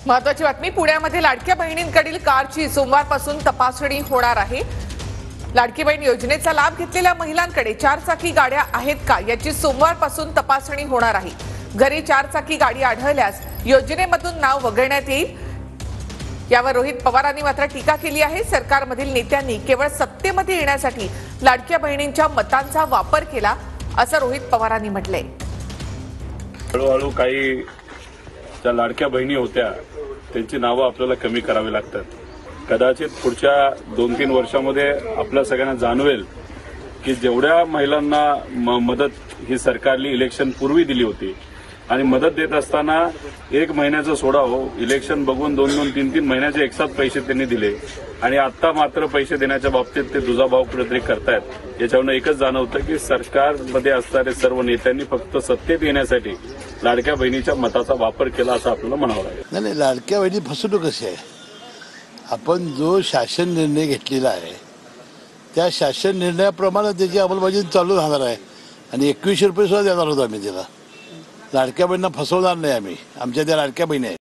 महत्त्वाची बातमी, पुण्यामध्ये लाडक्या बहिणींकडील कारची सोमवारपासून तपासणी होणार आहे। लाडकी बहीण योजनेचा लाभ घेतलेल्या महिलांकडे 4 चाकी गाड्या आहेत का याची सोमवारपासून तपासणी होणार आहे। घरी 4 चाकी गाडी आढळल्यास योजनेमधून नाव वगळण्यात येईल। यावर रोहित पवारांनी मात्र टीका केली आहे। सरकारमधील नेत्यांनी केवळ सत्तेमध्ये येण्यासाठी लाडक्या बहिणींच्या मतांचा वापर केला असं रोहित पवारांनी म्हटलंय। हळूहळू काही ज्या लाडक्या बहिणी होत्या त्यांची नावं आपल्याला कमी करावी लागतात। कदाचित पुढच्या 2-3 वर्षामध्ये आपल्या सगळ्यांना जाणवेल की जेवढ्या महिलांना मदत ही सरकारने इलेक्शन पूर्वी दिली होती आणि मदत देत असताना 1 महिन्याचा सोडा हो, इलेक्शन बघून 2-2, 3-3 महिन्याचे एकसाथ पैसे त्यांनी दिले आणि आता मात्र पैसे देण्याच्या बाबतीत ते दुजाभाव कुठेतरी करतायत। याच्यावरून एकच जाणवतं की सरकारमध्ये असणारे सर्व नेत्यांनी फक्त सत्तेत येण्यासाठी लाडक्या बहिणीच्या मताचा वापर केला असं आपल्याला म्हणावं लागेल। नाही, लाडक्या बहिणी फसवणूक कशी आहे, आपण जो शासन निर्णय घेतलेला आहे त्या शासन निर्णयाप्रमाणे त्याची अंमलबजावणी चालू राहणार आहे आणि 2100 रुपये सुद्धा देणार होतो आम्ही त्याला। लाडक्या बहिणींना फसवणार नाही आम्ही, आमच्या त्या लाडक्या बहिणी आहेत।